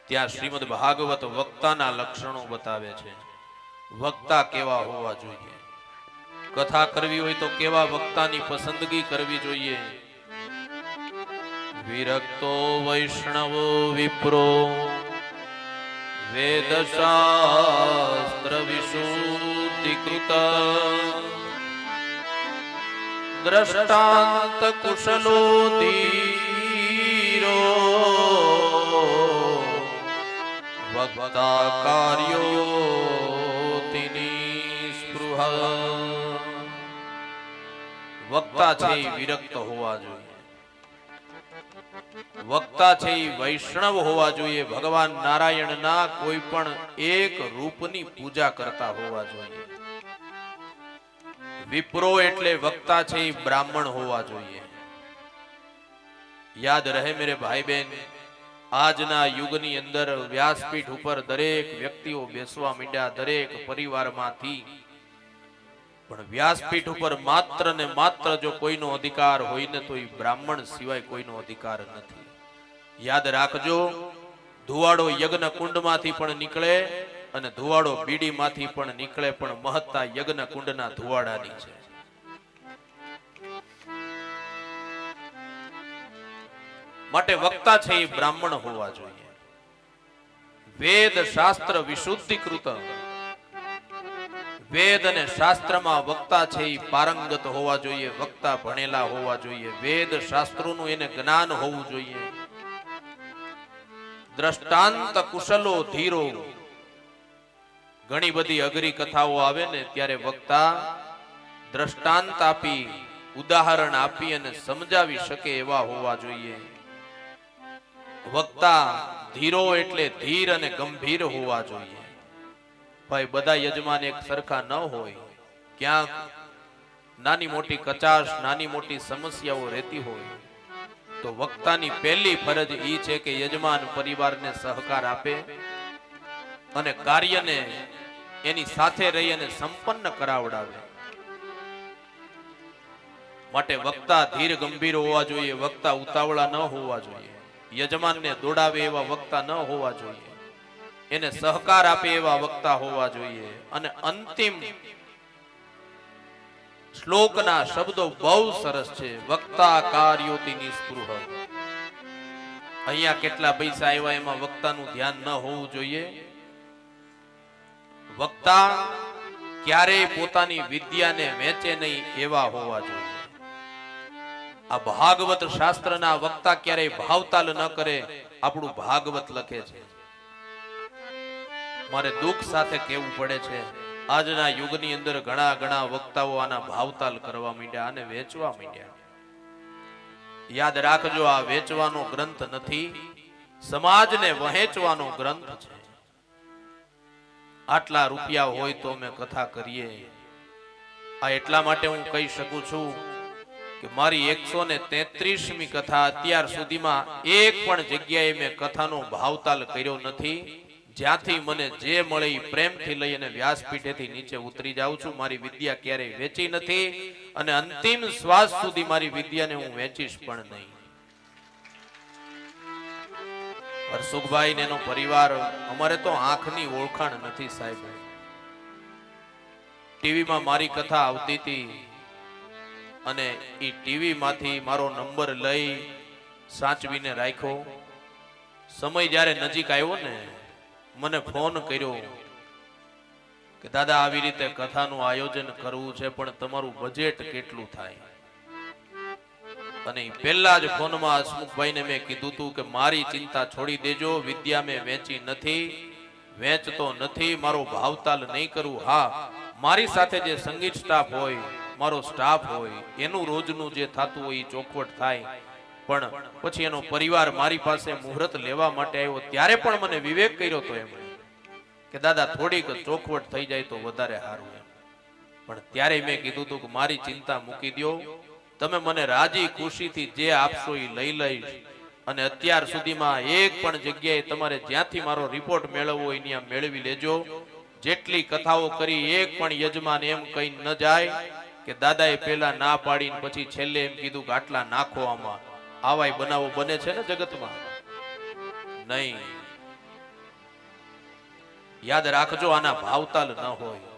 ત્યાં શ્રીમદ ભાગવત વક્તાના લક્ષણો બતાવે છે. વક્તા કેવા હોવા જોઈએ, કથા કરવી હોય તો કેવા વક્તાની પસંદગી કરવી જોઈએ. વિરક્તો વૈષ્ણવો વિપ્રો વેદ શાસ્ત્ર વિશુદ્ધિકૃત દ્રષ્ટાંત કુશલો ધીરો વક્તા કાર્યો તિની સ્પૃહા. વક્તા છે એ વિરક્ત હોવા જોઈએ, વક્તા છે એ વૈષ્ણવ હોવા જોઈએ, ભગવાન નારાયણના કોઈ પણ એક રૂપની પૂજા કરતા હોવા જોઈએ. વિપ્રો એટલે વક્તા છે એ બ્રાહ્મણ હોવા જોઈએ. યાદ રહે મેરે ભાઈ બહેન, આજના યુગની અંદર વ્યાસપીઠ ઉપર દરેક વ્યક્તિઓ બેસવા માંડ્યા, દરેક પરિવારમાંથી. પણ વ્યાસપીઠ ઉપર માત્ર ને માત્ર જો કોઈનો અધિકાર હોય ને તો એ બ્રાહ્મણ સિવાય કોઈનો અધિકાર નથી. યાદ રાખજો, ધુવાડો યજ્ઞ કુંડમાંથી પણ નીકળે અને ધુવાડો બીડીમાંથી પણ નીકળે, પણ મહત્તા યજ્ઞ કુંડના ધુવાડાની છે. માટે વક્તા છે એ બ્રાહ્મણ હોવા જોઈએ. વેદ શાસ્ત્ર વિશુદ્ધિકૃત, વેદ અને શાસ્ત્રમાં વક્તા છે એ પારંગત હોવા જોઈએ, વક્તા ભણેલા હોવા જોઈએ, વેદ શાસ્ત્રોનું એને જ્ઞાન હોવું જોઈએ. દ્રષ્ટાંત કુશલો ધીરો, ઘણી બધી અઘરી કથાઓ આવે ને ત્યારે વક્તા દ્રષ્ટાંત આપી, ઉદાહરણ આપી અને સમજાવી શકે એવા હોવા જોઈએ. વક્તા ધીરો એટલે ધીર અને ગંભીર હોવા જોઈએ. ભાઈ બધા યજમાન એક સરખા ન હોય, ક્યાંક નાની મોટી કચાશ, નાની મોટી સમસ્યાઓ રહેતી હોય તો વક્તાની પહેલી ફરજ એ છે કે યજમાન પરિવારને સહકાર આપે અને કાર્યને એની સાથે રહી અને સંપન્ન કરાવડાવે. માટે વક્તા ધીર ગંભીર હોવા જોઈએ, વક્તા ઉતાવળા ન હોવા જોઈએ, યજમાનને દોડાવે એવા વક્તા ન હોવા જોઈએ, એને સહકાર આપે એવા વક્તા હોવા જોઈએ. અને અંતિમ શ્લોકના શબ્દો બહુ સરસ છે, વક્તા કાર્યોતિ નિસ્પૃહ. અહીંયા કેટલા પૈસા આવ્યા એમાં વક્તાનું ધ્યાન ન હોવું જોઈએ. વક્તા ક્યારેય પોતાની વિદ્યાને વેચે નહીં એવા હોવા જોઈએ. આ ભાગવત શાસ્ત્રના વક્તા ક્યારેય ભાવતાલ ન કરે. આપણું ભાગવત લખે છે, મારે દુઃખ સાથે કહેવું પડે છે, આજના યુગની અંદર ઘણા ઘણા વક્તાઓ આના ભાવતાલ કરવા માંડ્યા અને વેચવા માંડ્યા. યાદ રાખજો, આ વેચવાનો ગ્રંથ નથી, સમાજને વહેંચવાનો ગ્રંથ છે. આટલા રૂપિયા હોય તો અમે કથા કરીએ. આ એટલા માટે હું કહી શકું છું કે મારી 133મી કથા અત્યાર સુધીમાં એક પણ જગ્યાએ મેં કથાનો ભાવતાલ કર્યો નથી. જ્યાંથી મને જે મળે એ પ્રેમથી લઈ અને વ્યાસપીઠેથી નીચે ઉતરી જાઉં છું. મારી વિદ્યા ક્યારેય વેચી નથી અને અંતિમ શ્વાસ સુધી મારી વિદ્યાને હું વેચીશ પણ નહીં. હરસુખભાઈ ને એનો પરિવાર, અમારે તો આંખની ઓળખાણ નથી સાહેબ. ટીવીમાં મારી કથા આવતી હતી અને એ ટીવી માંથી મારો નંબર લઈ સાચવીને રાખ્યો. સમય જ્યારે નજીક આવ્યો ને, મને ફોન કર્યો કે દાદા આવી રીતે કથાનું આયોજન કરવું છે, પણ તમારું બજેટ કેટલું થાય? અને પહેલા જ ફોનમાં હસમુખભાઈને મેં કીધું હતું કે મારી ચિંતા છોડી દેજો, વિદ્યા મેં વેચી નથી, વેચતો નથી, મારો ભાવતાલ નહીં કરું. હા, મારી સાથે જે સંગીત સ્ટાફ હોય, મારો સ્ટાફ હોય, એનું રોજનું જે થતું હોય એ ચોખવટ થાય. પણ પછી એનો પરિવાર મારી પાસે મુહૂર્ત લેવા માટે આવ્યો ત્યારે પણ મને વિવેક કર્યો તો એમણે કે દાદા થોડીક ચોખવટ થઈ જાય તો વધારે સારું એમ. પણ ત્યારે મેં કીધું હતું કે મારી ચિંતા મૂકી દો, તમે મને રાજી ખુશીથી જે આપશો એ લઈ લઈશ. અને અત્યાર સુધીમાં એક પણ જગ્યાએ તમારે જ્યાંથી મારો રિપોર્ટ મેળવવો હોય ત્યાં મેળવી લેજો. જેટલી કથાઓ કરી એક પણ યજમાન એમ કઈ ન જાય કે દાદાએ પહેલા ના પાડીને પછી છેલ્લે એમ કીધું કે આટલા નાખો આમાં. આવાય બનાવો બને છે ને જગતમાં? નહીં. યાદ રાખજો આના ભાવતાલ ન હોય.